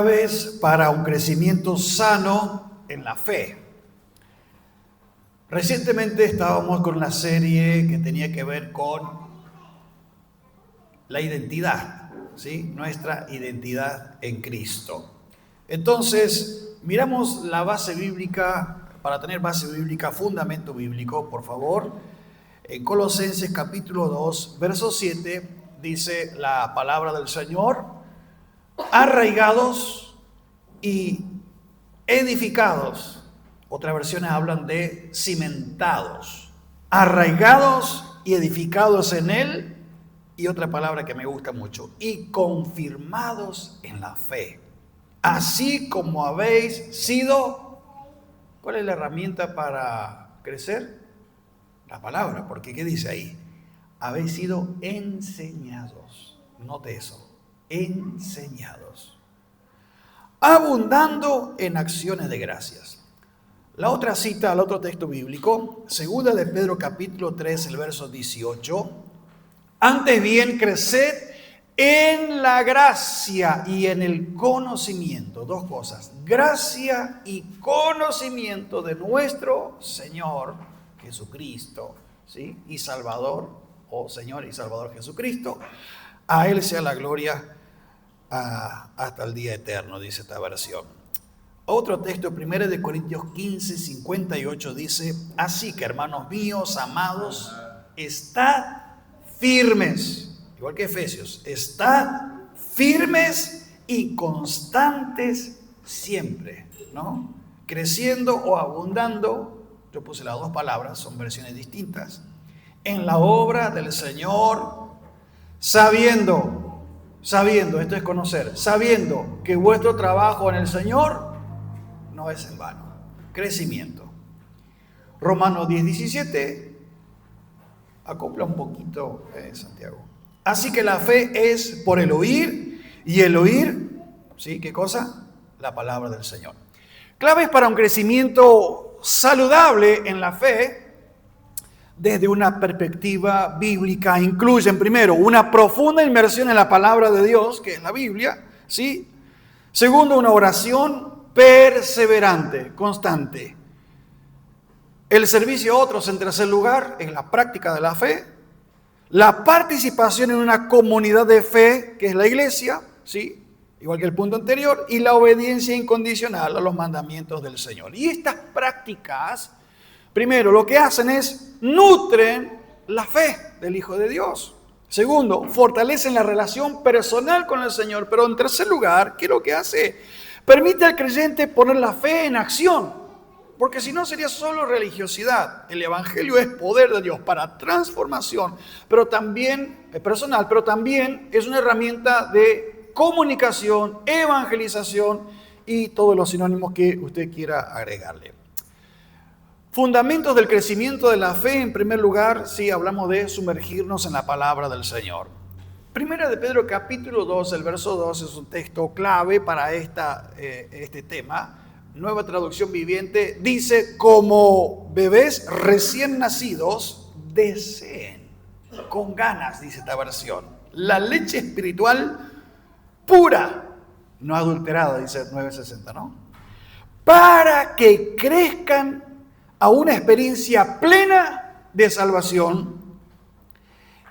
Claves para un crecimiento sano en la fe. Recientemente estábamos con una serie que tenía que ver con la identidad, ¿sí? Nuestra identidad en Cristo. Entonces, miramos la base bíblica, para tener base bíblica, fundamento bíblico, por favor. En Colosenses capítulo 2, verso 7, dice la palabra del Señor: arraigados y edificados. Otras versiones hablan de cimentados. Arraigados y edificados en Él. Y otra palabra que me gusta mucho: y confirmados en la fe. Así como habéis sido. ¿Cuál es la herramienta para crecer? La palabra, porque ¿qué dice ahí? Habéis sido enseñados. Note eso. Enseñados, abundando en acciones de gracias. La otra cita al otro texto bíblico, segunda de Pedro capítulo 3, el verso 18: antes bien creced en la gracia y en el conocimiento. Dos cosas: gracia y conocimiento de nuestro Señor Jesucristo, ¿sí? Y Salvador, o Señor y Salvador Jesucristo. A Él sea la gloria hasta el día eterno, dice esta versión. Otro texto, 1 de Corintios 15, 58, dice: así que, hermanos míos, amados, estad firmes, igual que Efesios, estad firmes y constantes siempre, ¿no? Creciendo o abundando, yo puse las dos palabras, son versiones distintas, en la obra del Señor, sabiendo, esto es conocer, sabiendo que vuestro trabajo en el Señor no es en vano. Crecimiento. Romanos 10, 17, acopla un poquito, Santiago. Así que la fe es por el oír, y el oír, ¿sí? ¿Qué cosa? La palabra del Señor. Claves para un crecimiento saludable en la fe, desde una perspectiva bíblica, incluyen primero una profunda inmersión en la palabra de Dios, que es la Biblia, ¿sí? Segundo, una oración perseverante, constante. El servicio a otros, en tercer lugar, en la práctica de la fe. La participación en una comunidad de fe, que es la iglesia, ¿sí? Igual que el punto anterior. Y la obediencia incondicional a los mandamientos del Señor. Y estas prácticas, primero, lo que hacen es nutren la fe del Hijo de Dios. Segundo, fortalecen la relación personal con el Señor. Pero en tercer lugar, ¿qué es lo que hace? Permite al creyente poner la fe en acción. Porque si no sería solo religiosidad. El Evangelio es poder de Dios para transformación, pero también personal, pero también es una herramienta de comunicación, evangelización y todos los sinónimos que usted quiera agregarle. Fundamentos del crecimiento de la fe. En primer lugar, sí, hablamos de sumergirnos en la palabra del Señor. Primera de Pedro capítulo 2, el verso 2 es un texto clave para este tema. Nueva traducción viviente dice: como bebés recién nacidos, deseen con ganas, dice esta versión, la leche espiritual pura, no adulterada, dice 960, ¿no? Para que crezcan a una experiencia plena de salvación.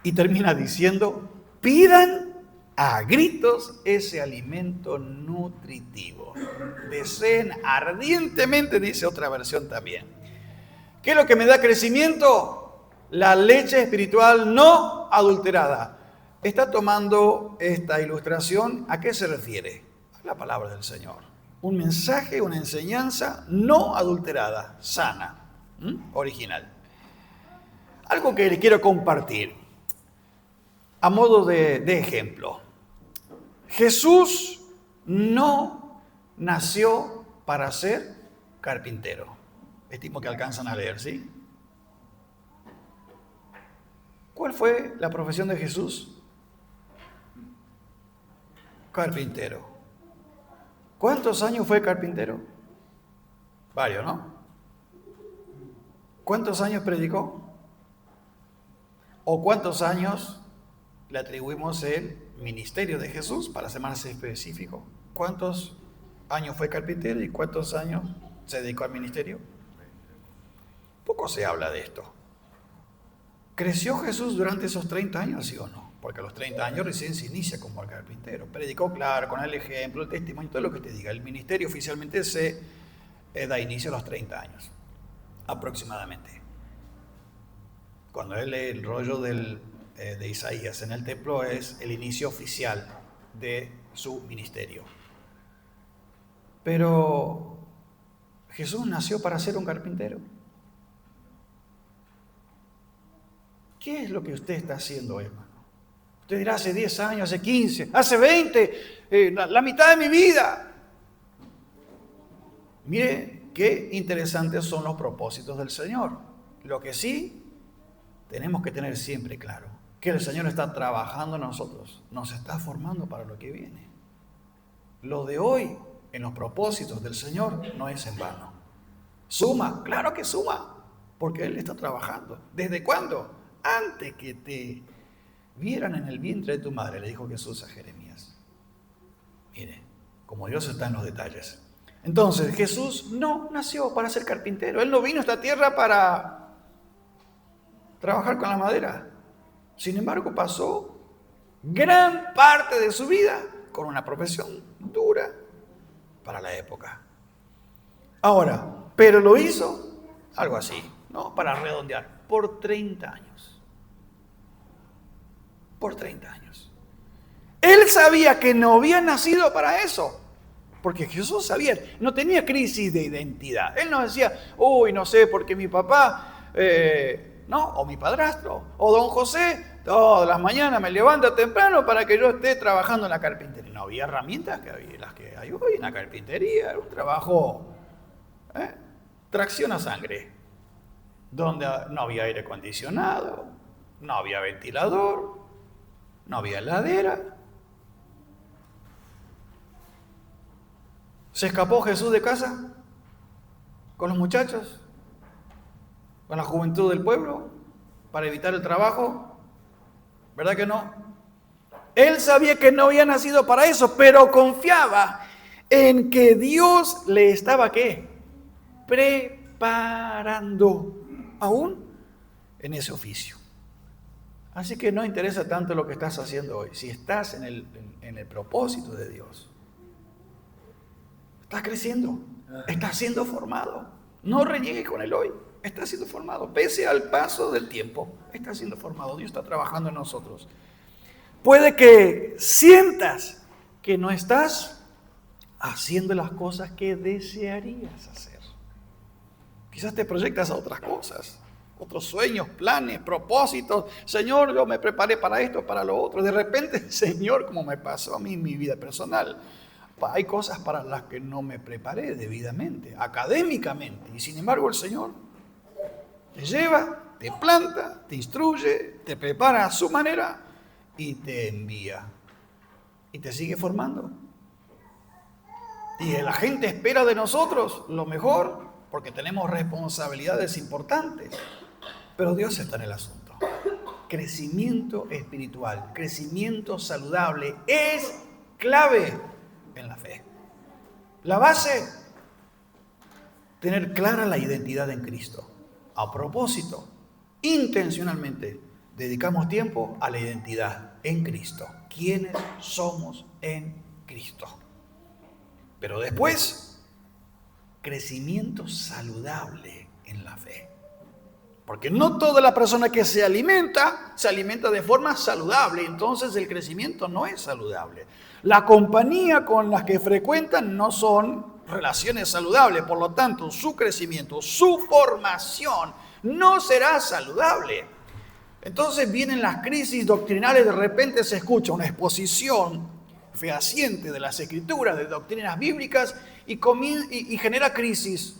Y termina diciendo: pidan a gritos ese alimento nutritivo. Deseen ardientemente, dice otra versión también. ¿Qué es lo que me da crecimiento? La leche espiritual no adulterada. Está tomando esta ilustración, ¿a qué se refiere? A la palabra del Señor. Un mensaje, una enseñanza no adulterada, sana, original. Algo que le quiero compartir a modo de ejemplo. Jesús no nació para ser carpintero. Estimo que alcanzan a leer, ¿sí? ¿Cuál fue la profesión de Jesús? Carpintero. ¿Cuántos años fue carpintero? Varios, ¿no? ¿Cuántos años predicó? ¿O cuántos años le atribuimos el ministerio de Jesús, para ser más específico? ¿cuántos años fue carpintero y cuántos años se dedicó al ministerio? Poco se habla de esto. ¿Creció Jesús durante esos 30 años, sí o no? Porque a los 30 años recién se inicia como carpintero. Predicó, claro, con el ejemplo, el testimonio, todo lo que te diga. El ministerio oficialmente se da inicio a los 30 años, aproximadamente. Cuando él lee el rollo de Isaías en el templo, es el inicio oficial de su ministerio. Pero Jesús nació para ser un carpintero. ¿Qué es lo que usted está haciendo hoy, hermano? Usted dirá, hace 10 años, hace 15, hace 20, la mitad de mi vida. Mire qué interesantes son los propósitos del Señor. Lo que sí tenemos que tener siempre claro, que el Señor está trabajando en nosotros, nos está formando para lo que viene. Lo de hoy, en los propósitos del Señor, no es en vano. Suma, claro que suma, porque Él está trabajando. ¿Desde cuándo? Antes que te vieran en el vientre de tu madre, le dijo Jesús a Jeremías. Mire, como Dios está en los detalles. Entonces, Jesús no nació para ser carpintero. Él no vino a esta tierra para trabajar con la madera. Sin embargo, pasó gran parte de su vida con una profesión dura para la época. Ahora, pero lo hizo algo así, ¿no? Para redondear, por 30 años. Por 30 años. Él sabía que no había nacido para eso. Porque Jesús sabía, no tenía crisis de identidad. Él no decía, uy, no sé, porque mi papá, no, o mi padrastro, o don José, todas las mañanas me levanta temprano para que yo esté trabajando en la carpintería. No había herramientas que había, las que hay hoy en la carpintería. Era un trabajo, tracción a sangre, donde no había aire acondicionado, no había ventilador, no había heladera. ¿Se escapó Jesús de casa con los muchachos, con la juventud del pueblo, para evitar el trabajo? ¿Verdad que no? Él sabía que no había nacido para eso, pero confiaba en que Dios le estaba, ¿qué? Preparando aún en ese oficio. Así que no interesa tanto lo que estás haciendo hoy, si estás en el propósito de Dios. Estás creciendo, estás siendo formado. No reniegues con el hoy, estás siendo formado. Pese al paso del tiempo, estás siendo formado. Dios está trabajando en nosotros. Puede que sientas que no estás haciendo las cosas que desearías hacer. Quizás te proyectas a otras cosas, otros sueños, planes, propósitos. Señor, yo me preparé para esto, para lo otro. De repente, Señor, como me pasó a mí en mi vida personal, hay cosas para las que no me preparé debidamente, académicamente. Y sin embargo el Señor te lleva, te planta, te instruye, te prepara a su manera y te envía. Y te sigue formando. Y la gente espera de nosotros lo mejor porque tenemos responsabilidades importantes. Pero Dios está en el asunto. Crecimiento espiritual, crecimiento saludable es clave en la fe. La base, tener clara la identidad en Cristo. A propósito, intencionalmente, dedicamos tiempo a la identidad en Cristo. ¿Quiénes somos en Cristo? Pero después, crecimiento saludable en la fe. Porque no toda la persona que se alimenta de forma saludable. Entonces el crecimiento no es saludable. La compañía con las que frecuentan no son relaciones saludables. Por lo tanto, su crecimiento, su formación no será saludable. Entonces vienen las crisis doctrinales. De repente se escucha una exposición fehaciente de las escrituras, de doctrinas bíblicas y genera crisis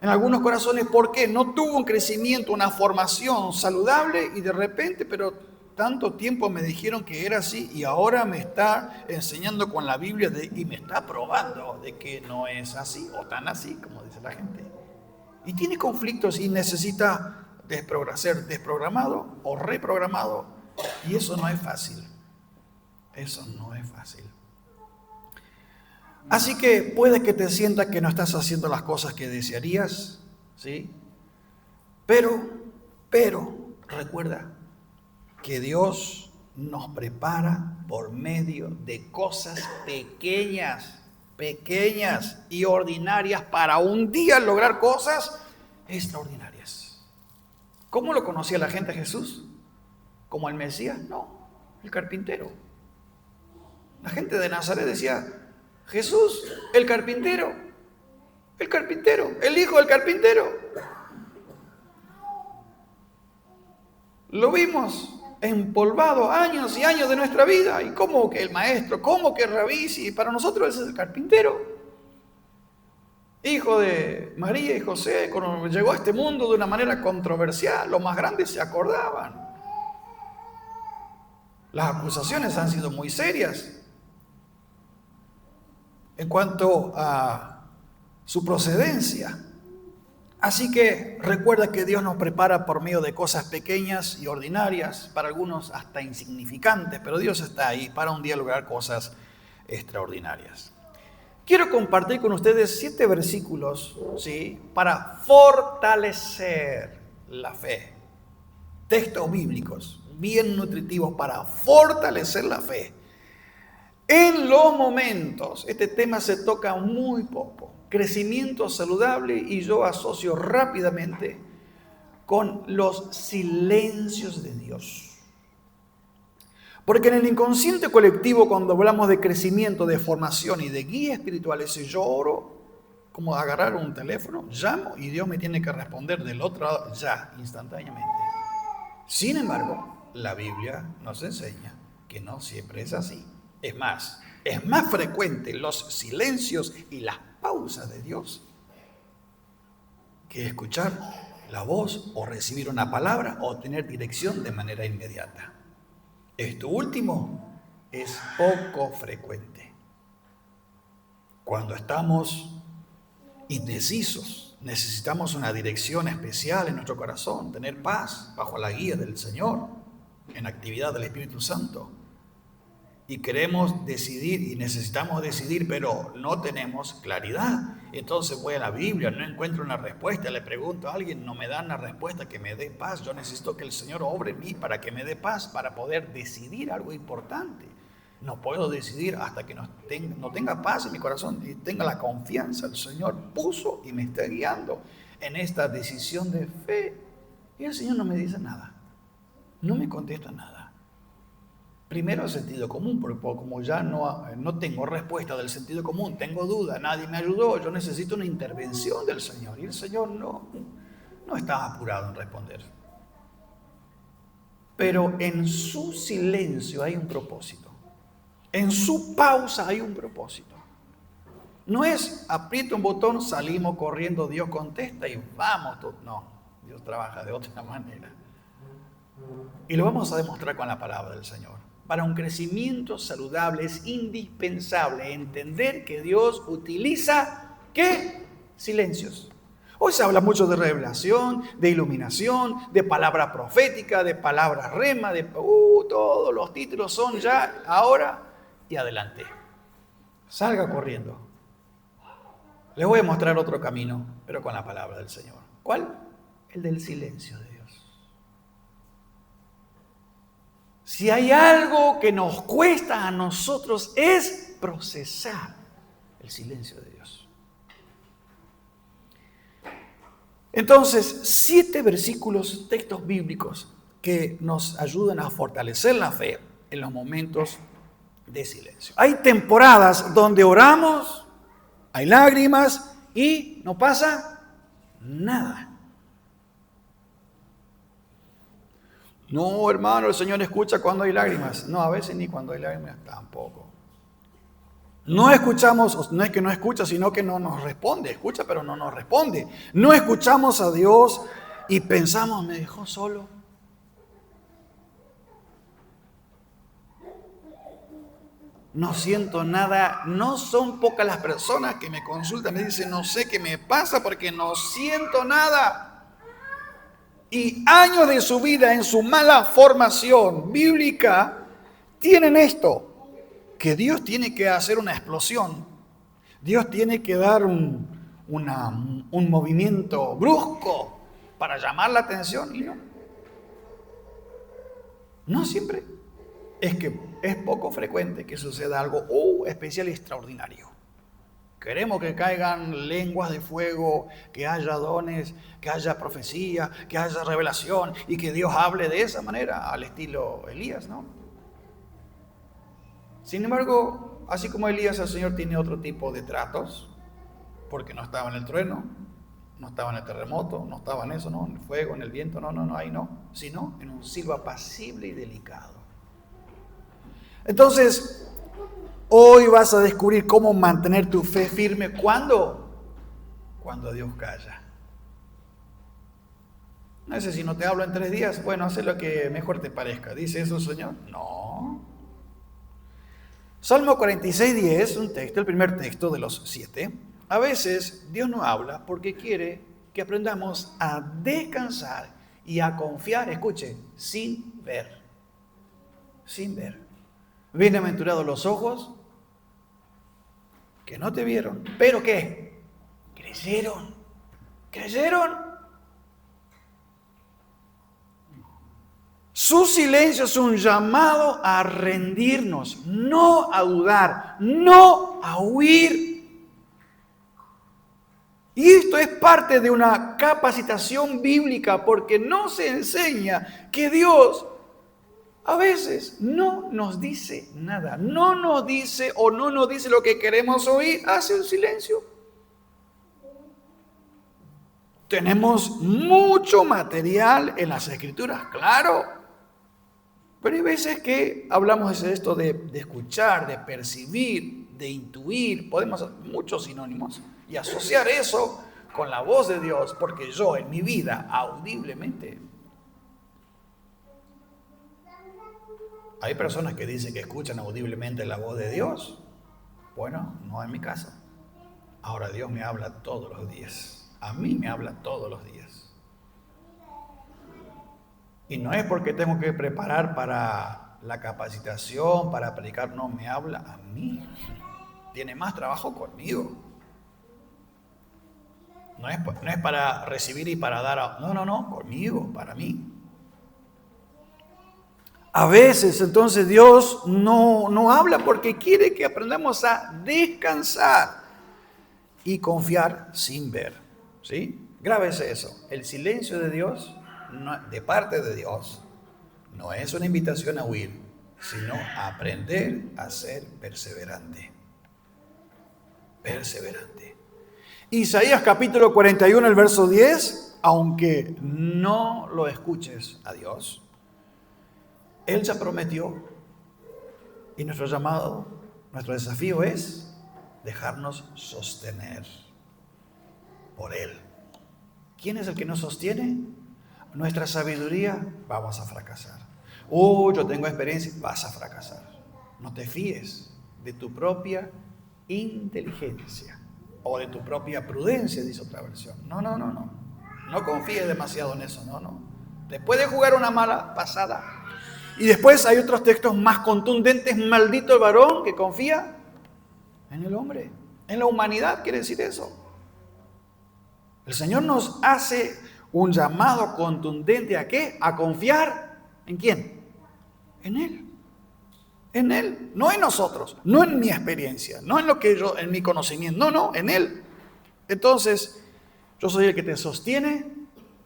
en algunos corazones. ¿Por qué? No tuvo un crecimiento, una formación saludable y de repente, pero tanto tiempo me dijeron que era así y ahora me está enseñando con la Biblia y me está probando de que no es así o tan así como dice la gente. Y tiene conflictos y necesita ser desprogramado o reprogramado y eso no es fácil. Eso no es fácil. Así que puede que te sientas que no estás haciendo las cosas que desearías, ¿sí? Pero recuerda que Dios nos prepara por medio de cosas pequeñas y ordinarias para un día lograr cosas extraordinarias. ¿Cómo lo conocía la gente a Jesús? ¿Como el Mesías? No, el carpintero. La gente de Nazaret decía, Jesús, el carpintero, el hijo del carpintero. Lo vimos empolvado años y años de nuestra vida. ¿Y cómo que el maestro? ¿Cómo que Rabí? Si para nosotros ese es el carpintero. Hijo de María y José, cuando llegó a este mundo de una manera controversial, los más grandes se acordaban. Las acusaciones han sido muy serias en cuanto a su procedencia. Así que recuerda que Dios nos prepara por medio de cosas pequeñas y ordinarias, para algunos hasta insignificantes, pero Dios está ahí para un día lograr cosas extraordinarias. Quiero compartir con ustedes 7 versículos, ¿sí?, para fortalecer la fe. Textos bíblicos bien nutritivos para fortalecer la fe. En los momentos, este tema se toca muy poco, crecimiento saludable, y yo asocio rápidamente con los silencios de Dios. Porque en el inconsciente colectivo, cuando hablamos de crecimiento, de formación y de guía espiritual, yo oro como agarrar un teléfono, llamo y Dios me tiene que responder del otro lado ya, instantáneamente. Sin embargo, la Biblia nos enseña que no siempre es así. Es más frecuente los silencios y las pausas de Dios que escuchar la voz o recibir una palabra o tener dirección de manera inmediata. Esto último es poco frecuente. Cuando estamos indecisos, necesitamos una dirección especial en nuestro corazón, tener paz bajo la guía del Señor, en actividad del Espíritu Santo. Y queremos decidir y necesitamos decidir, pero no tenemos claridad. Entonces voy a la Biblia, no encuentro una respuesta, le pregunto a alguien, no me dan una respuesta que me dé paz. Yo necesito que el Señor obre en mí para que me dé paz, para poder decidir algo importante. No puedo decidir hasta que no tenga paz en mi corazón y tenga la confianza. El Señor puso y me está guiando en esta decisión de fe. Y el Señor no me dice nada, no me contesta nada. Primero el sentido común, porque como ya no tengo respuesta del sentido común, tengo duda, nadie me ayudó, yo necesito una intervención del Señor. Y el Señor no está apurado en responder. Pero en su silencio hay un propósito. En su pausa hay un propósito. No es aprieto un botón, salimos corriendo, Dios contesta y vamos. No, Dios trabaja de otra manera. Y lo vamos a demostrar con la palabra del Señor. Para un crecimiento saludable es indispensable entender que Dios utiliza, ¿qué? Silencios. Hoy se habla mucho de revelación, de iluminación, de palabra profética, de palabra rema, todos los títulos son ya, ahora y adelante. Salga corriendo. Les voy a mostrar otro camino, pero con la palabra del Señor. ¿Cuál? El del silencio de Dios. Si hay algo que nos cuesta a nosotros es procesar el silencio de Dios. Entonces, 7 versículos, textos bíblicos que nos ayudan a fortalecer la fe en los momentos de silencio. Hay temporadas donde oramos, hay lágrimas y no pasa nada. No, hermano, el Señor escucha cuando hay lágrimas. No, a veces ni cuando hay lágrimas tampoco. No escuchamos, no es que no escucha, sino que no nos responde. Escucha, pero no nos responde. No escuchamos a Dios y pensamos, me dejó solo. No siento nada. No son pocas las personas que me consultan, me dicen, no sé qué me pasa porque no siento nada. Y años de su vida en su mala formación bíblica tienen esto, que Dios tiene que hacer una explosión Dios tiene que dar un movimiento brusco para llamar la atención. Y no siempre. Es que es poco frecuente que suceda algo especial y extraordinario. Queremos que caigan lenguas de fuego, que haya dones, que haya profecía, que haya revelación y que Dios hable de esa manera, al estilo Elías, ¿no? Sin embargo, así como Elías, el Señor tiene otro tipo de tratos, porque no estaba en el trueno, no estaba en el terremoto, no estaba en eso, no, en el fuego, en el viento, no, ahí no, sino en un silbo apacible y delicado. Entonces, hoy vas a descubrir cómo mantener tu fe firme. ¿Cuándo? Cuando Dios calla. No sé si no te hablo en 3 días. Bueno, haz lo que mejor te parezca. ¿Dice eso el Señor? No. Salmo 46:10, un texto, el primer texto de los 7. A veces Dios no habla porque quiere que aprendamos a descansar y a confiar, escuche, sin ver. Sin ver. Bienaventurados los ojos que no te vieron, pero ¿qué? Creyeron. Su silencio es un llamado a rendirnos, no a dudar, no a huir. Y esto es parte de una capacitación bíblica, porque no se enseña que Dios a veces no nos dice nada, no nos dice o no nos dice lo que queremos oír, hace un silencio. Tenemos mucho material en las Escrituras, claro, pero hay veces que hablamos de esto de escuchar, de percibir, de intuir, podemos hacer muchos sinónimos y asociar eso con la voz de Dios, porque yo en mi vida audiblemente. Hay personas que dicen que escuchan audiblemente la voz de Dios. Bueno, no en mi caso. Ahora Dios me habla todos los días. A mí me habla todos los días. Y no es porque tengo que preparar para la capacitación, para predicar, no, me habla a mí. Tiene más trabajo conmigo. No es para recibir y para dar, no, conmigo, para mí. A veces entonces Dios no habla porque quiere que aprendamos a descansar y confiar sin ver. ¿Sí? Grábese eso. El silencio de Dios, de parte de Dios, no es una invitación a huir, sino a aprender a ser perseverante. Perseverante. Isaías capítulo 41, el verso 10, aunque no lo escuches a Dios, Él ya prometió, y nuestro llamado, nuestro desafío es dejarnos sostener por Él. ¿Quién es el que nos sostiene? Nuestra sabiduría, vamos a fracasar. Yo tengo experiencia, vas a fracasar. No te fíes de tu propia inteligencia o de tu propia prudencia, dice otra versión. No. No confíes demasiado en eso, no. Te puede jugar una mala pasada. Y después hay otros textos más contundentes. Maldito el varón que confía en el hombre, en la humanidad, quiere decir eso. El Señor nos hace un llamado contundente ¿a qué? A confiar ¿en quién? En Él. En Él, no en nosotros, no en mi experiencia, no en lo que yo, en mi conocimiento, no, en Él. Entonces, yo soy el que te sostiene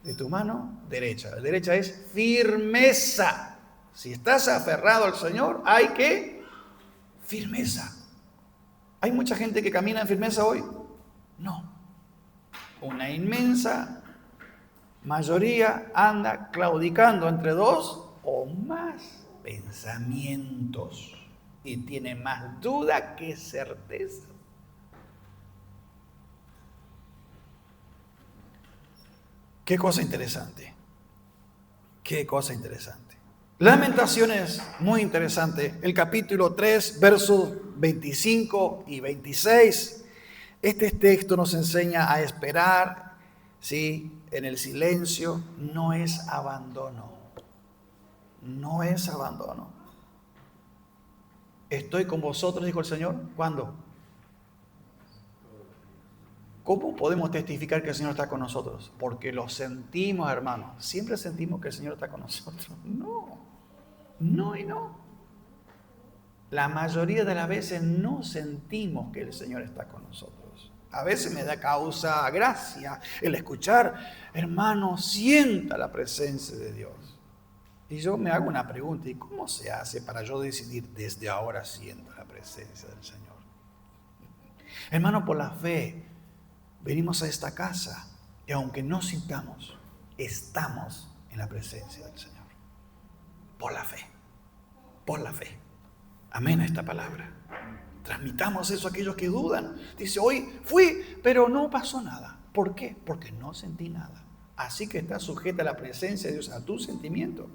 de tu mano derecha. La derecha es firmeza. Si estás aferrado al Señor, hay que firmeza. ¿Hay mucha gente que camina en firmeza hoy? No. Una inmensa mayoría anda claudicando entre 2 o más pensamientos y tiene más duda que certeza. Qué cosa interesante. Qué cosa interesante. Lamentaciones, muy interesante. El capítulo 3, versos 25 y 26. Este texto nos enseña a esperar, ¿sí? En el silencio. No es abandono. No es abandono. Estoy con vosotros, dijo el Señor. ¿Cuándo? ¿Cómo podemos testificar que el Señor está con nosotros? Porque lo sentimos, hermanos. ¿Siempre sentimos que el Señor está con nosotros? No, no y no. La mayoría de las veces no sentimos que el Señor está con nosotros. A veces me da causa gracia el escuchar, hermano, sienta la presencia de Dios. Y yo me hago una pregunta, ¿y cómo se hace para yo decidir desde ahora siento la presencia del Señor? Hermano, por la fe venimos a esta casa y aunque no sintamos, estamos en la presencia del Señor. Por la fe, por la fe. Amén a esta palabra. Transmitamos eso a aquellos que dudan. Dice, hoy fui, pero no pasó nada. ¿Por qué? Porque no sentí nada. Así que está sujeta a la presencia de Dios, a tu sentimiento.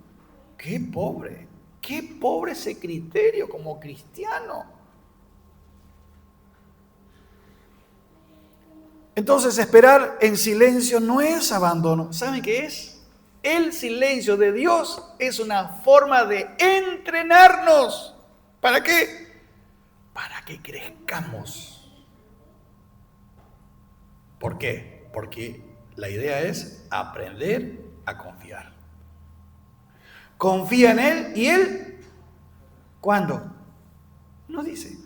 Qué pobre ese criterio como cristiano. Entonces, esperar en silencio no es abandono. ¿Saben qué es? El silencio de Dios es una forma de entrenarnos. ¿Para qué? Para que crezcamos. ¿Por qué? Porque la idea es aprender a confiar. Confía en Él y Él, ¿cuándo? No dice.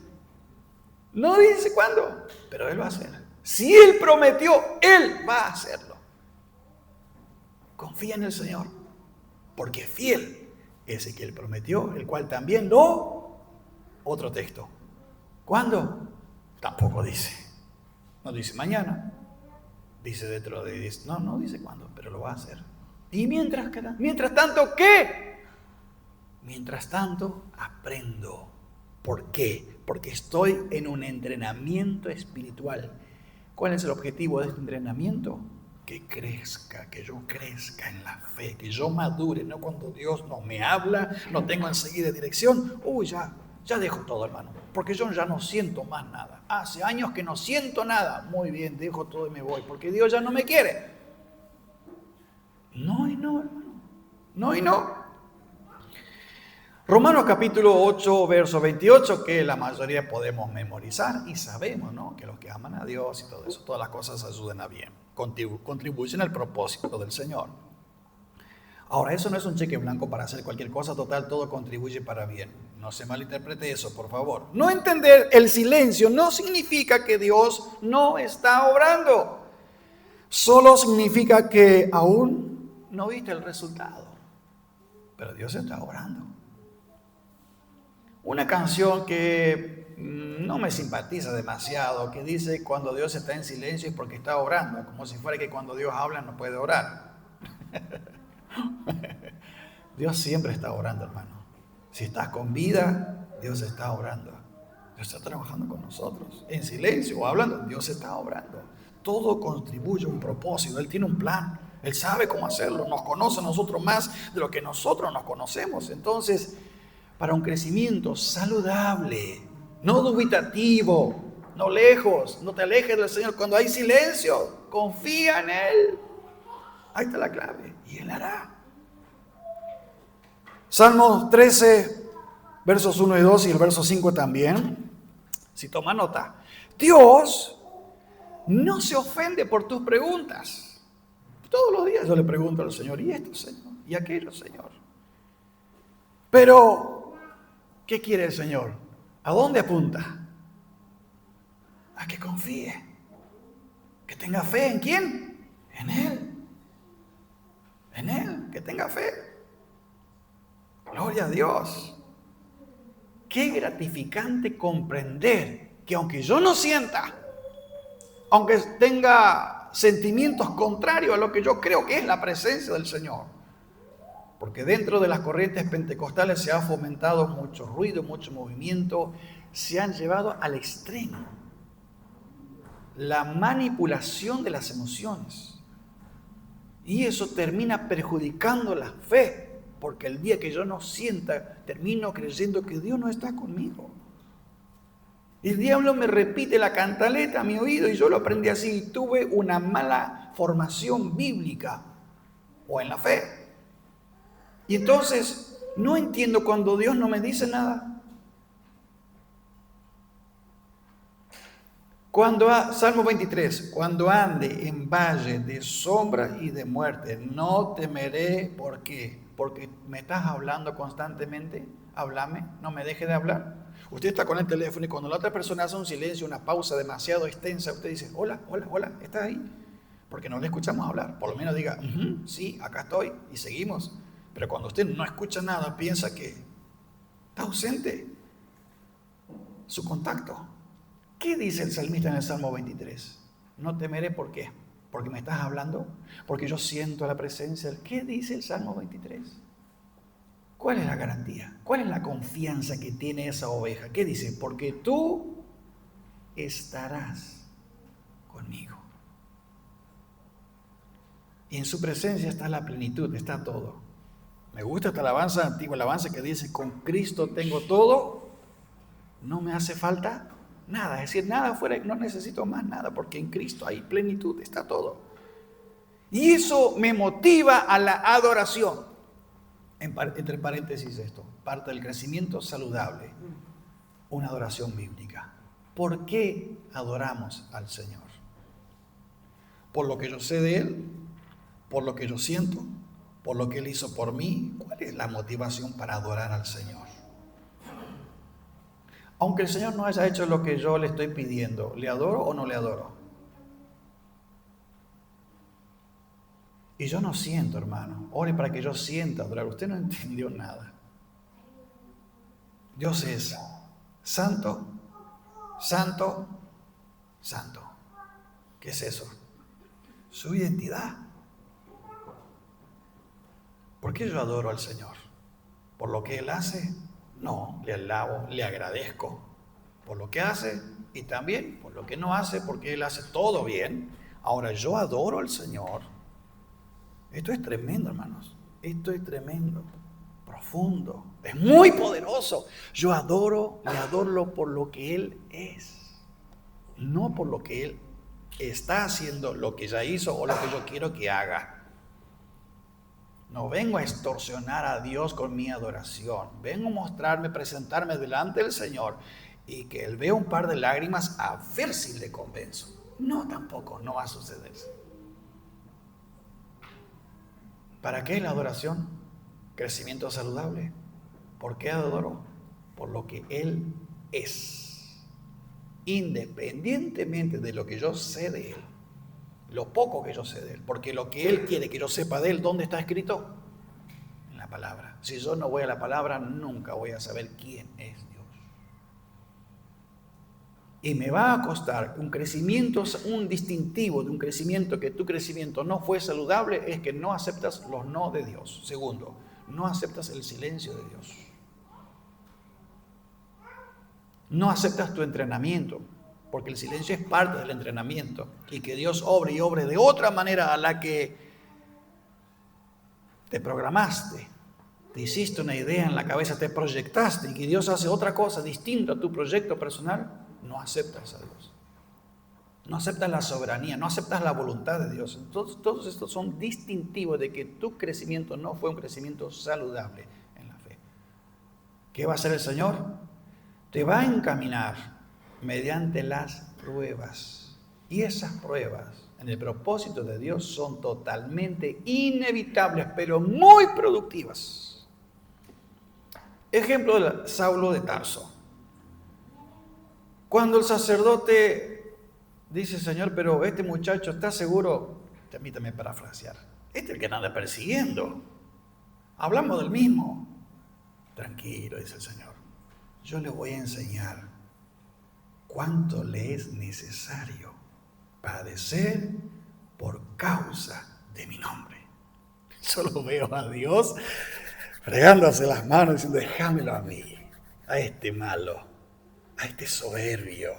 No dice cuándo, pero Él va a hacer. Si Él prometió, Él va a hacerlo. Confía en el Señor, porque fiel es el que Él prometió, el cual también lo... Otro texto. ¿Cuándo? Tampoco dice. No dice mañana. Dice dentro de 10. No dice cuándo, pero lo va a hacer. Y mientras tanto, ¿qué? Mientras tanto, aprendo. ¿Por qué? Porque estoy en un entrenamiento espiritual. ¿Cuál es el objetivo de este entrenamiento? Que crezca, que yo crezca en la fe, que yo madure, no cuando Dios no me habla, no tengo enseguida dirección. Ya dejo todo, hermano, porque yo ya no siento más nada. Hace años que no siento nada. Muy bien, dejo todo y me voy, porque Dios ya no me quiere. No y no, hermano. No y no. Romanos capítulo 8, verso 28, que la mayoría podemos memorizar y sabemos, ¿no? Que los que aman a Dios y todo eso, todas las cosas ayudan a bien, contribuyen al propósito del Señor. Ahora, eso no es un cheque blanco para hacer cualquier cosa, total, todo contribuye para bien. No se malinterprete eso, por favor. No entender el silencio no significa que Dios no está obrando. Solo significa que aún no viste el resultado, pero Dios está obrando. Una canción que no me simpatiza demasiado, que dice cuando Dios está en silencio es porque está orando, como si fuera que cuando Dios habla no puede orar. Dios siempre está orando, hermano. Si estás con vida, Dios está orando. Dios está trabajando con nosotros, en silencio o hablando, Dios está obrando. Todo contribuye a un propósito, Él tiene un plan, Él sabe cómo hacerlo, nos conoce a nosotros más de lo que nosotros nos conocemos. Entonces, para un crecimiento saludable, no dubitativo, no lejos, no te alejes del Señor. Cuando hay silencio, confía en Él. Ahí está la clave y Él hará. Salmos 13, versos 1 y 2 y el verso 5 también. Si toma nota, Dios no se ofende por tus preguntas. Todos los días yo le pregunto al Señor, ¿y esto, Señor? ¿Y aquello, Señor? Pero, ¿qué quiere el Señor? ¿A dónde apunta? A que confíe. Que tenga fe en quién? En Él. En Él, que tenga fe. Gloria a Dios. Qué gratificante comprender que aunque yo no sienta, aunque tenga sentimientos contrarios a lo que yo creo que es la presencia del Señor, porque dentro de las corrientes pentecostales se ha fomentado mucho ruido, mucho movimiento, se han llevado al extremo la manipulación de las emociones. Y eso termina perjudicando la fe, porque el día que yo no sienta, termino creyendo que Dios no está conmigo. El diablo me repite la cantaleta a mi oído y yo lo aprendí así. Tuve una mala formación bíblica o en la fe. Y entonces no entiendo cuando Dios no me dice nada. Salmo 23, cuando ande en valle de sombra y de muerte, no temeré. ¿Por qué? Porque me estás hablando constantemente. Háblame, no me deje de hablar. Usted está con el teléfono y cuando la otra persona hace un silencio, una pausa demasiado extensa, usted dice, hola, hola, hola, ¿estás ahí? Porque no le escuchamos hablar. Por lo menos diga, sí, acá estoy, y seguimos. Pero cuando usted no escucha nada, piensa que está ausente su contacto. ¿Qué dice el salmista en el Salmo 23? No temeré, ¿por qué? Porque me estás hablando, porque yo siento la presencia. ¿Qué dice el Salmo 23? ¿Cuál es la garantía? ¿Cuál es la confianza que tiene esa oveja? ¿Qué dice? Porque tú estarás conmigo. Y en su presencia está la plenitud, está todo. Me gusta esta alabanza, antigua alabanza que dice, con Cristo tengo todo, no me hace falta nada. Es decir, nada fuera, no necesito más nada, porque en Cristo hay plenitud, está todo. Y eso me motiva a la adoración. Entre paréntesis esto, parte del crecimiento saludable, una adoración bíblica. ¿Por qué adoramos al Señor? ¿Por lo que yo sé de Él? ¿Por lo que yo siento? ¿Por lo que Él hizo por mí? ¿Cuál es la motivación para adorar al Señor? Aunque el Señor no haya hecho lo que yo le estoy pidiendo, ¿le adoro o no le adoro? Y yo no siento, hermano. Ore para que yo sienta adorar. Usted no entendió nada. Dios es santo, santo, santo. ¿Qué es eso? Su identidad. ¿Por qué yo adoro al Señor? ¿Por lo que Él hace? No, le alabo, le agradezco por lo que hace y también por lo que no hace, porque Él hace todo bien. Ahora yo adoro al Señor. Esto es tremendo, hermanos. Esto es tremendo, profundo, es muy poderoso. Yo le adoro por lo que Él es, no por lo que Él está haciendo, lo que ya hizo o lo que yo quiero que haga. No vengo a extorsionar a Dios con mi adoración. Vengo a mostrarme, presentarme delante del Señor y que Él vea un par de lágrimas a ver si le convenzo. No, tampoco, no va a suceder. ¿Para qué la adoración? Crecimiento saludable. ¿Por qué adoro? Por lo que Él es. Independientemente de lo que yo sé de Él. Lo poco que yo sé de Él. Porque lo que Él quiere que yo sepa de Él, ¿dónde está escrito? En la palabra. Si yo no voy a la palabra, nunca voy a saber quién es Dios. Y me va a costar un crecimiento, un distintivo de un crecimiento, que tu crecimiento no fue saludable, es que no aceptas los no de Dios. Segundo, no aceptas el silencio de Dios. No aceptas tu entrenamiento, porque el silencio es parte del entrenamiento. Y que Dios obre y obre de otra manera a la que te programaste, te hiciste una idea en la cabeza, te proyectaste, y que Dios hace otra cosa distinta a tu proyecto personal. No aceptas a Dios, no aceptas la soberanía, no aceptas la voluntad de Dios. Entonces, todos estos son distintivos de que tu crecimiento no fue un crecimiento saludable en la fe. ¿Qué va a hacer el Señor? Te va a encaminar mediante las pruebas. Y esas pruebas, en el propósito de Dios, son totalmente inevitables, pero muy productivas. Ejemplo de Saulo de Tarso. Cuando el sacerdote dice, Señor, pero este muchacho está seguro, permítame parafrasear, este es el que anda persiguiendo. Hablamos del mismo. Tranquilo, dice el Señor. Yo le voy a enseñar cuánto le es necesario padecer por causa de mi nombre. Solo veo a Dios fregándose las manos diciendo, déjamelo a mí, a este malo, a este soberbio,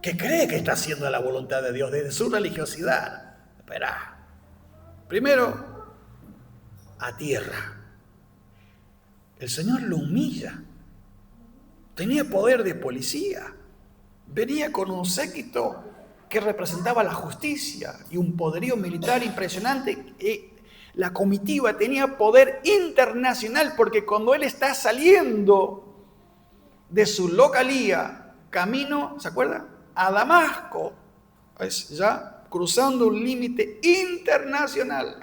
que cree que está haciendo la voluntad de Dios desde su religiosidad. Espera, primero, a tierra. El Señor lo humilla. Tenía poder de policía. Venía con un séquito que representaba la justicia y un poderío militar impresionante. La comitiva tenía poder internacional, porque cuando él está saliendo de su localía, camino, ¿se acuerda? a Damasco, es ya cruzando un límite internacional.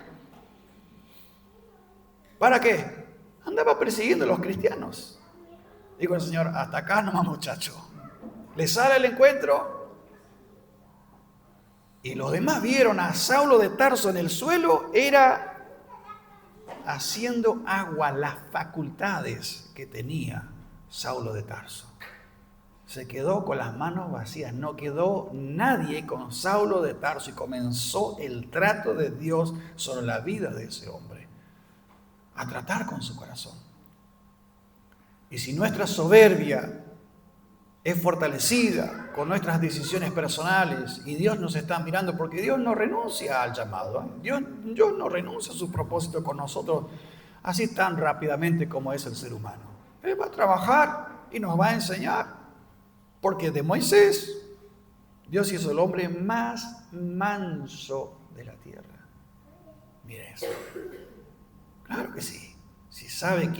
¿Para qué? Andaba persiguiendo a los cristianos. Dijo el Señor, hasta acá nomás, muchacho. Le sale el encuentro y los demás vieron a Saulo de Tarso en el suelo, era haciendo agua las facultades que tenía Saulo de Tarso. Se quedó con las manos vacías, no quedó nadie con Saulo de Tarso y comenzó el trato de Dios sobre la vida de ese hombre, a tratar con su corazón. Y si nuestra soberbia es fortalecida con nuestras decisiones personales y Dios nos está mirando, porque Dios no renuncia al llamado, Dios no renuncia a su propósito con nosotros así tan rápidamente como es el ser humano. Él va a trabajar y nos va a enseñar, porque de Moisés Dios hizo el hombre más manso de la tierra. Mire eso. Claro que sí. Si sabe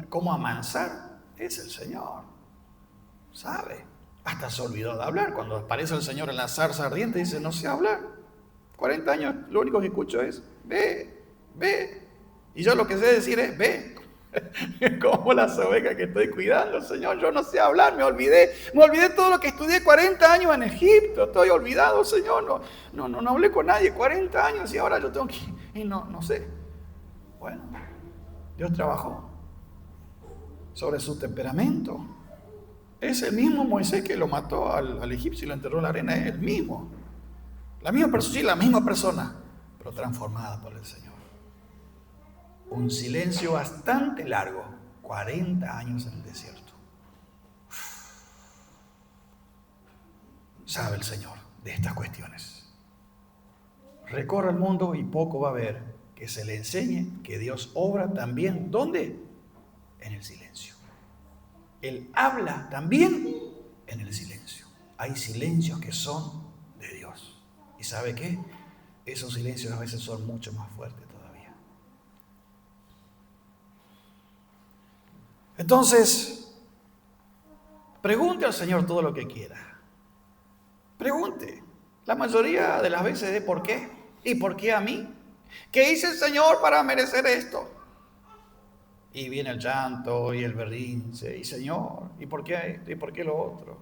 cómo amansar, es el Señor. Sabe. Hasta se olvidó de hablar. Cuando aparece el Señor en la zarza ardiente, dice, no sé hablar. 40 años, lo único que escucho es, ve, ve. Y yo lo que sé decir es, ve. Como las ovejas que estoy cuidando, Señor, yo no sé hablar, me olvidé todo lo que estudié 40 años en Egipto, estoy olvidado, Señor, no hablé con nadie 40 años y ahora yo tengo que, y no sé. Bueno, Dios trabajó sobre su temperamento. Es el mismo Moisés que lo mató al egipcio y lo enterró en la arena, es el mismo. La misma persona, pero transformada por el Señor. Un silencio bastante largo, 40 años en el desierto. Sabe el Señor de estas cuestiones. Recorre el mundo y poco va a ver que se le enseñe que Dios obra también, ¿dónde? En el silencio. Él habla también en el silencio. Hay silencios que son de Dios. ¿Y sabe qué? Esos silencios a veces son mucho más fuertes todavía. Entonces, pregunte al Señor todo lo que quiera. Pregunte. La mayoría de las veces es ¿por qué? ¿Y por qué a mí? ¿Qué hizo el Señor para merecer esto? Y viene el llanto y el berrinche, y Señor, ¿y por qué esto? ¿Y por qué lo otro?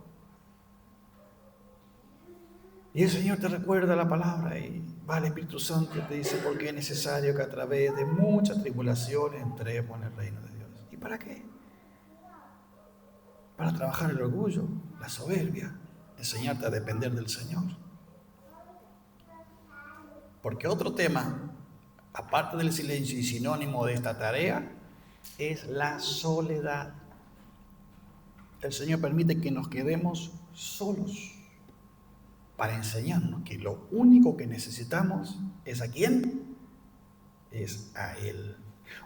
Y el Señor te recuerda la palabra y va el Espíritu Santo y te dice, porque es necesario que a través de muchas tribulaciones entremos en el reino de Dios. ¿Y para qué? Para trabajar el orgullo, la soberbia, enseñarte a depender del Señor. Porque otro tema, aparte del silencio y sinónimo de esta tarea, es la soledad. El Señor permite que nos quedemos solos para enseñarnos que lo único que necesitamos es ¿a quién? Es a Él.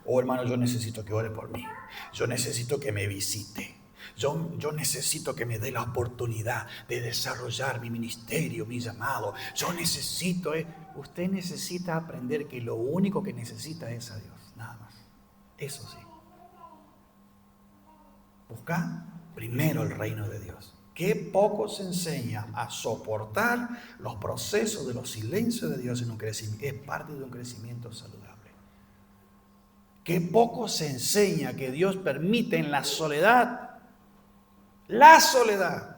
Oh hermano, yo necesito que ore por mí. Yo necesito que me visite. Yo necesito que me dé la oportunidad de desarrollar mi ministerio, mi llamado. Usted necesita aprender que lo único que necesita es a Dios, nada más. Eso sí. Busca primero el reino de Dios. Qué poco se enseña a soportar los procesos de los silencios de Dios en un crecimiento. Es parte de un crecimiento saludable. Qué poco se enseña que Dios permite en la soledad. La soledad.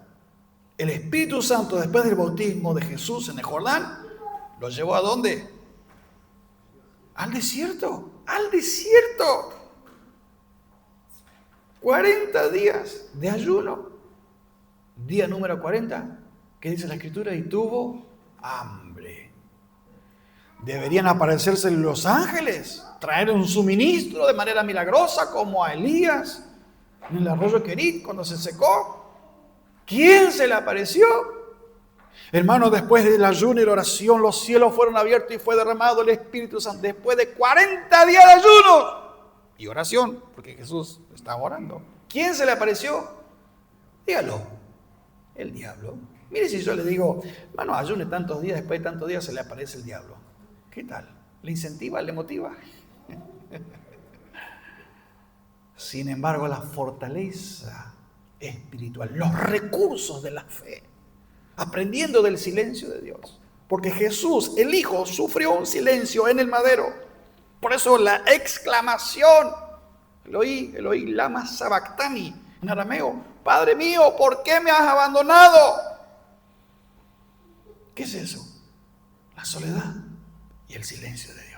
El Espíritu Santo, después del bautismo de Jesús en el Jordán, ¿lo llevó a dónde? Al desierto. Al desierto. 40 días de ayuno. Día número 40, ¿qué dice la Escritura? Y tuvo hambre. Deberían aparecerse los ángeles, traer un suministro de manera milagrosa como a Elías en el arroyo Querit cuando se secó. ¿Quién se le apareció? Hermanos, después del ayuno y la oración, los cielos fueron abiertos y fue derramado el Espíritu Santo. Después de 40 días de ayuno y oración, porque Jesús estaba orando. ¿Quién se le apareció? Dígalo. El diablo. Mire, si yo le digo, hermano, ayune tantos días, después de tantos días se le aparece el diablo. ¿Qué tal? ¿Le incentiva? ¿Le motiva? Sin embargo, la fortaleza espiritual, los recursos de la fe, aprendiendo del silencio de Dios. Porque Jesús, el Hijo, sufrió un silencio en el madero. Por eso la exclamación, Eloi, Eloi, lama sabactani, en arameo, Padre mío, ¿por qué me has abandonado? ¿Qué es eso? La soledad y el silencio de Dios.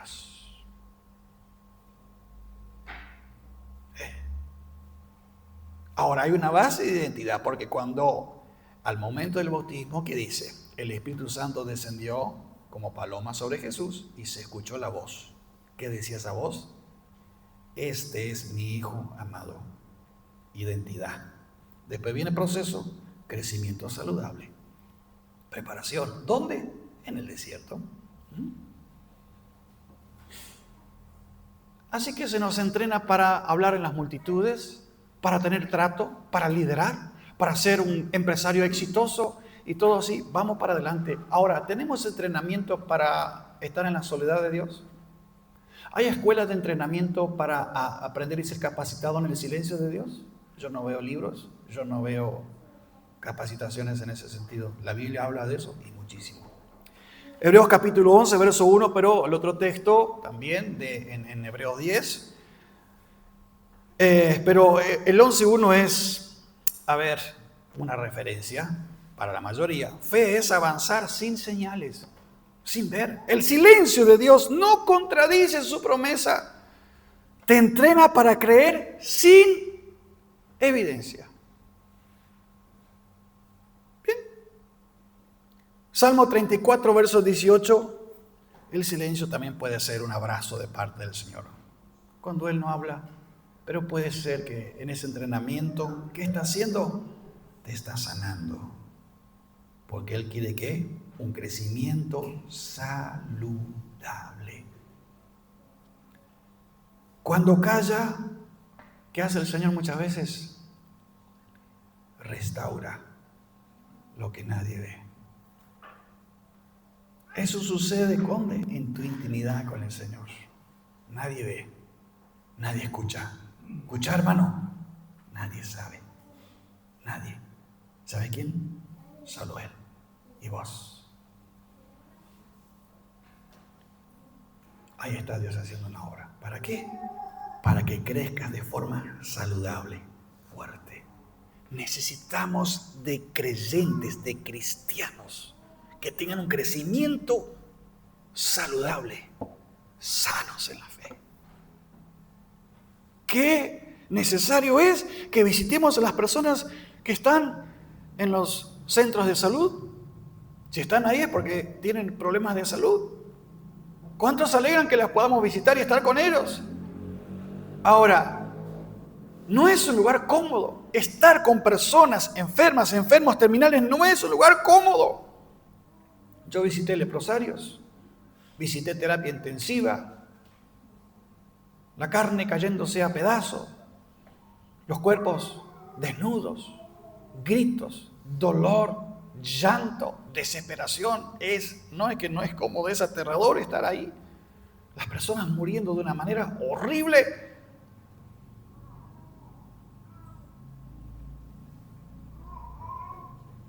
Ahora hay una base de identidad, porque cuando al momento del bautismo, ¿qué dice? El Espíritu Santo descendió como paloma sobre Jesús y se escuchó la voz. ¿Qué decía esa voz? Este es mi Hijo amado. Identidad. Después viene el proceso, crecimiento saludable. Preparación. ¿Dónde? En el desierto. Así que se nos entrena para hablar en las multitudes, para tener trato, para liderar, para ser un empresario exitoso y todo así. Vamos para adelante. Ahora, ¿tenemos entrenamiento para estar en la soledad de Dios? ¿Hay escuelas de entrenamiento para aprender y ser capacitado en el silencio de Dios? Yo no veo libros, yo no veo capacitaciones en ese sentido. La Biblia habla de eso y muchísimo. Hebreos capítulo 11, verso 1, pero el otro texto también en Hebreos 10. Pero el 11.1 es, una referencia para la mayoría. Fe es avanzar sin señales, sin ver. El silencio de Dios no contradice su promesa. Te entrena para creer sin evidencia. Bien. Salmo 34, verso 18. El silencio también puede ser un abrazo de parte del Señor. Cuando Él no habla, pero puede ser que en ese entrenamiento, ¿qué está haciendo? Te está sanando. Porque Él quiere ¿qué? Un crecimiento saludable. Cuando calla, ¿qué hace el Señor muchas veces? Restaura lo que nadie ve. Eso sucede ¿dónde? En tu intimidad con el Señor. Nadie ve, nadie escucha. ¿Escucha, hermano? Nadie sabe. Nadie. ¿Sabe quién? Solo Él y vos. Ahí está Dios haciendo una obra. ¿Para qué? Para que crezcas de forma saludable, fuerte. Necesitamos de creyentes, de cristianos, que tengan un crecimiento saludable, sanos en la fe. Qué necesario es que visitemos a las personas que están en los centros de salud. Si están ahí es porque tienen problemas de salud. ¿Cuántos alegran que las podamos visitar y estar con ellos? Ahora, no es un lugar cómodo. Estar con personas enfermas, enfermos terminales, no es un lugar cómodo. Yo visité leprosarios, visité terapia intensiva, la carne cayéndose a pedazos, los cuerpos desnudos, gritos, dolor, llanto, desesperación. No es cómodo, es aterrador estar ahí. Las personas muriendo de una manera horrible.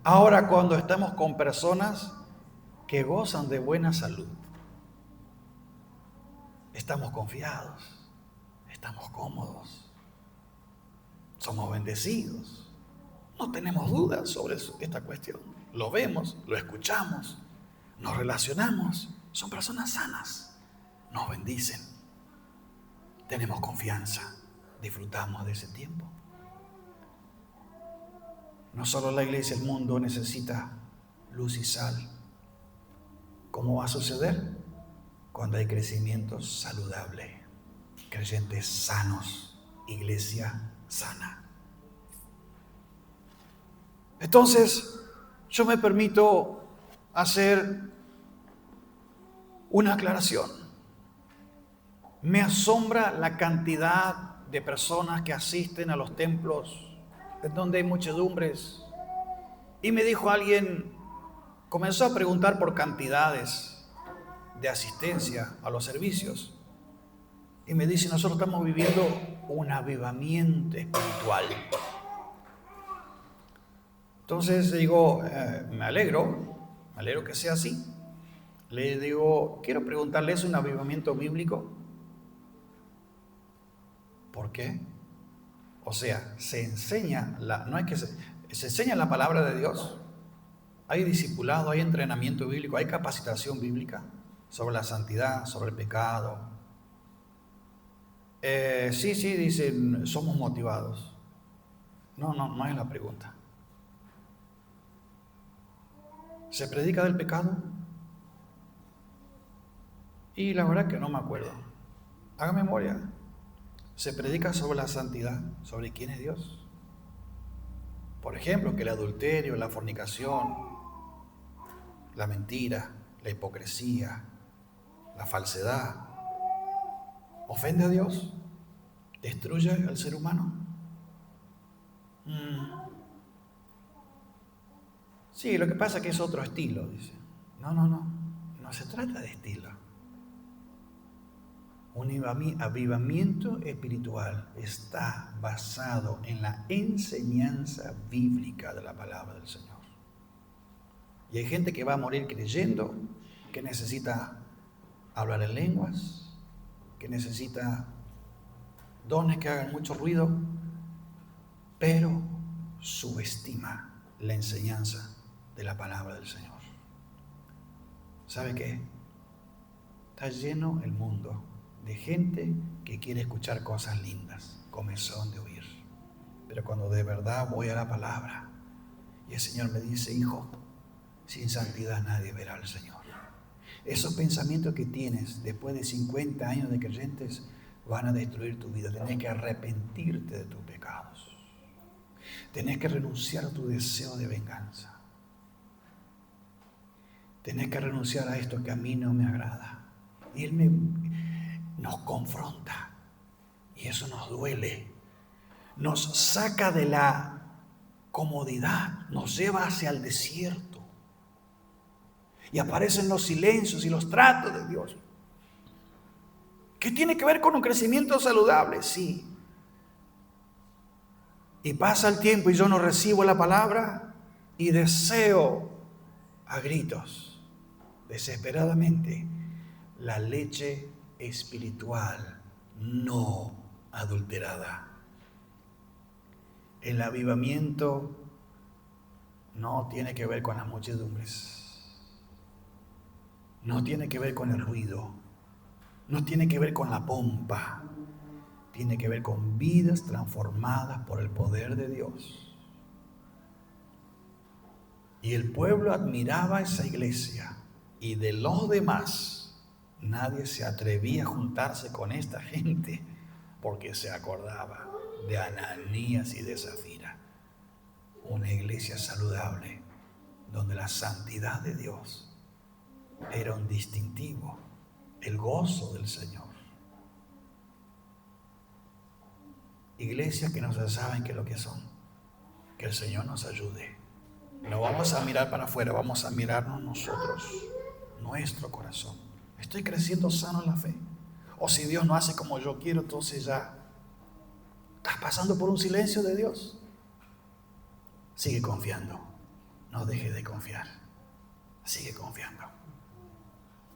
Ahora, cuando estamos con personas que gozan de buena salud, estamos confiados, estamos cómodos, somos bendecidos, no tenemos dudas sobre esta cuestión. Lo vemos, lo escuchamos, nos relacionamos, son personas sanas, nos bendicen, tenemos confianza, disfrutamos de ese tiempo. No solo la iglesia, el mundo necesita luz y sal. ¿Cómo va a suceder? Cuando hay crecimiento saludable, creyentes sanos, iglesia sana. Entonces, yo me permito hacer una aclaración. Me asombra la cantidad de personas que asisten a los templos en donde hay muchedumbres. Y me dijo alguien, comenzó a preguntar por cantidades de asistencia a los servicios. Y me dice, nosotros estamos viviendo un avivamiento espiritual. Entonces digo, me alegro que sea así. Le digo, quiero preguntarle, ¿es un avivamiento bíblico? ¿Por qué? O sea, se enseña, no es que se enseña la palabra de Dios. Hay discipulado, hay entrenamiento bíblico, hay capacitación bíblica sobre la santidad, sobre el pecado. Sí, dicen, somos motivados. No es la pregunta. ¿Se predica del pecado? Y la verdad que no me acuerdo. Haga memoria. Se predica sobre la santidad, sobre quién es Dios. Por ejemplo, que el adulterio, la fornicación, la mentira, la hipocresía, la falsedad, ofende a Dios, destruye al ser humano. Sí, lo que pasa es que es otro estilo, dice. No se trata de estilo. Un avivamiento espiritual está basado en la enseñanza bíblica de la palabra del Señor. Y hay gente que va a morir creyendo, que necesita hablar en lenguas, que necesita dones que hagan mucho ruido, pero subestima la enseñanza de la palabra del Señor. ¿Sabe qué? Está lleno el mundo de gente que quiere escuchar cosas lindas, comezón de oír. Pero cuando de verdad voy a la palabra y el Señor me dice, hijo, sin santidad nadie verá al Señor. Esos pensamientos que tienes después de 50 años de creyentes van a destruir tu vida. Tenés que arrepentirte de tus pecados. Tenés que renunciar a tu deseo de venganza. Tenés que renunciar a esto que a mí no me agrada. Y Él nos confronta. Y eso nos duele. Nos saca de la comodidad. Nos lleva hacia el desierto. Y aparecen los silencios y los tratos de Dios. ¿Qué tiene que ver con un crecimiento saludable? Sí. Y pasa el tiempo y yo no recibo la palabra y deseo a gritos, desesperadamente, la leche espiritual no adulterada. El avivamiento no tiene que ver con las muchedumbres. No tiene que ver con el ruido. No tiene que ver con la pompa. Tiene que ver con vidas transformadas por el poder de Dios. Y el pueblo admiraba esa iglesia. Y de los demás, nadie se atrevía a juntarse con esta gente porque se acordaba de Ananías y de Zafira. Una iglesia saludable donde la santidad de Dios era un distintivo, el gozo del Señor. Iglesias que no se saben qué es lo que son. Que el Señor nos ayude. No vamos a mirar para afuera, vamos a mirarnos nosotros, nuestro corazón. ¿Estoy creciendo sano en la fe? O si Dios no hace como yo quiero, entonces ya estás pasando por un silencio de Dios. Sigue confiando. No dejes de confiar. Sigue confiando.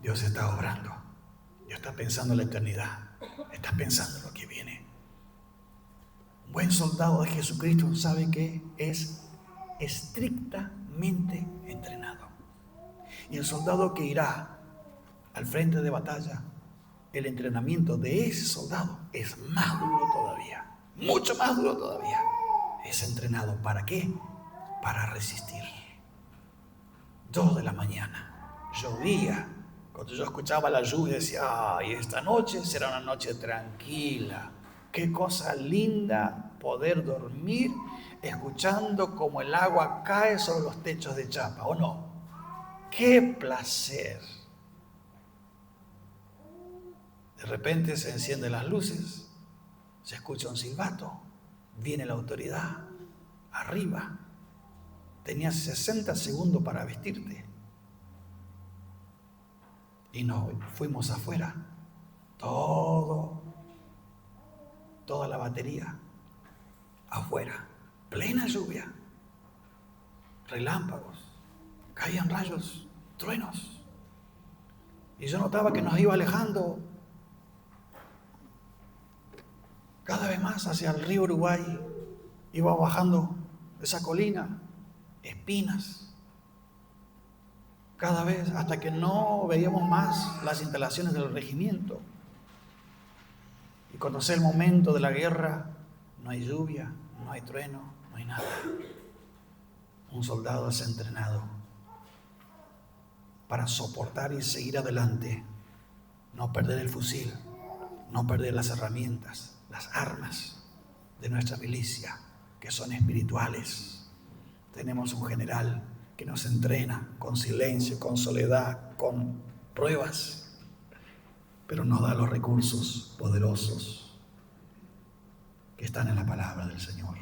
Dios está obrando. Dios está pensando en la eternidad. Está pensando en lo que viene. Un buen soldado de Jesucristo sabe que es estrictamente entrenado. Y el soldado que irá al frente de batalla, el entrenamiento de ese soldado es más duro todavía. Mucho más duro todavía. Es entrenado ¿para qué? Para resistir. 2 de la mañana. Llovía. Cuando yo escuchaba la lluvia decía, ay, esta noche será una noche tranquila. Qué cosa linda poder dormir escuchando cómo el agua cae sobre los techos de chapa, ¿o no? ¡Qué placer! De repente se encienden las luces, se escucha un silbato, viene la autoridad, arriba. Tenías 60 segundos para vestirte. Y nos fuimos afuera. Toda la batería afuera, plena lluvia. relámpagos, caían rayos, truenos. Y yo notaba que nos iba alejando cada vez más hacia el río Uruguay. Iba bajando esa colina, espinas, cada vez hasta que no veíamos más las instalaciones del regimiento. Y cuando sea el momento de la guerra, no hay lluvia, no hay trueno, no hay nada. Un soldado es entrenado para soportar y seguir adelante, no perder el fusil, no perder las herramientas, las armas de nuestra milicia, que son espirituales. Tenemos un general que nos entrena con silencio, con soledad, con pruebas, pero nos da los recursos poderosos que están en la palabra del Señor.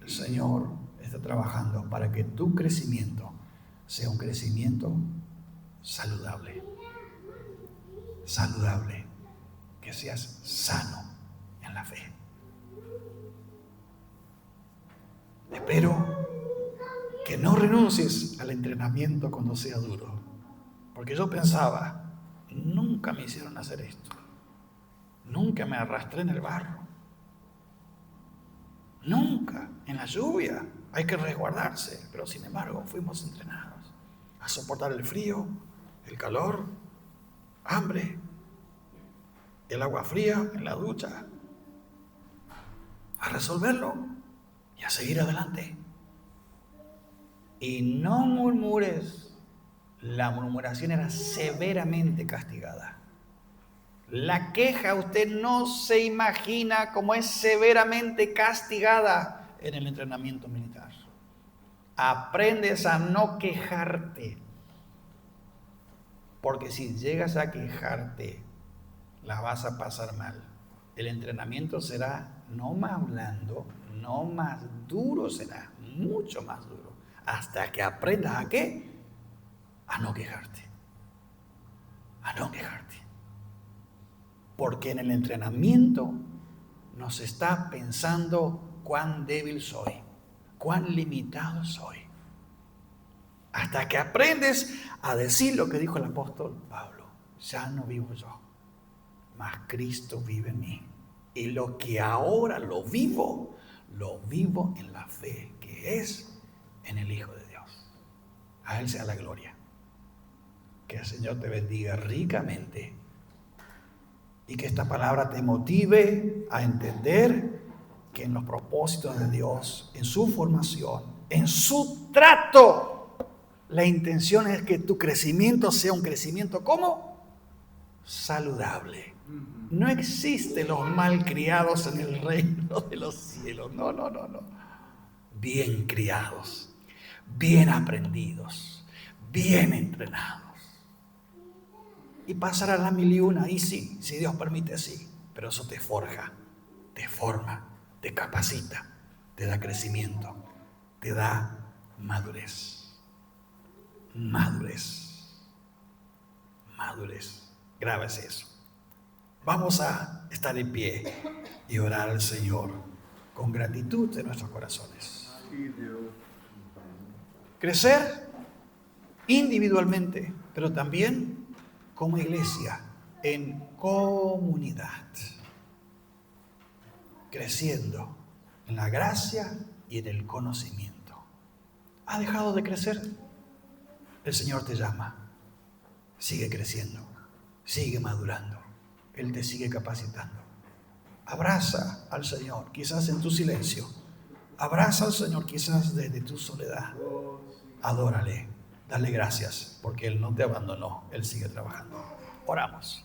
El Señor está trabajando para que tu crecimiento sea un crecimiento saludable. Saludable, que seas sano en la fe. Espero que no renuncies al entrenamiento cuando sea duro, porque yo pensaba, nunca me hicieron hacer esto, nunca me arrastré en el barro, nunca en la lluvia, hay que resguardarse, pero sin embargo fuimos entrenados a soportar el frío, el calor, hambre, el agua fría en la ducha, a resolverlo y a seguir adelante. Y no murmures. La murmuración era severamente castigada. La queja, usted no se imagina cómo es severamente castigada en el entrenamiento militar. Aprendes a no quejarte, porque si llegas a quejarte, la vas a pasar mal. El entrenamiento será no más blando, no más duro será, mucho más duro. Hasta que aprendas ¿a qué? A no quejarte. A no quejarte. Porque en el entrenamiento nos está pensando cuán débil soy, cuán limitado soy. Hasta que aprendes a decir lo que dijo el apóstol Pablo: ya no vivo yo, mas Cristo vive en mí. Y lo que ahora lo vivo en la fe que es en el Hijo de Dios. A Él sea la gloria. Que el Señor te bendiga ricamente y que esta palabra te motive a entender que en los propósitos de Dios, en su formación, en su trato, la intención es que tu crecimiento sea un crecimiento ¿cómo? Saludable. No existen los malcriados en el reino de los cielos. No. Bien criados, bien aprendidos, bien entrenados. Y pasará la 1001, y sí, si Dios permite, sí. Pero eso te forja, te forma, te capacita, te da crecimiento, te da madurez. Madurez. Grábese eso. Vamos a estar en pie y orar al Señor con gratitud en nuestros corazones. Crecer individualmente, pero también como iglesia, en comunidad. Creciendo en la gracia y en el conocimiento. ¿Ha dejado de crecer? El Señor te llama. Sigue creciendo, sigue madurando. Él te sigue capacitando. Abraza al Señor, quizás en tu silencio. Abraza al Señor, quizás desde tu soledad. Adórale, dale gracias, porque Él no te abandonó, Él sigue trabajando. Oramos.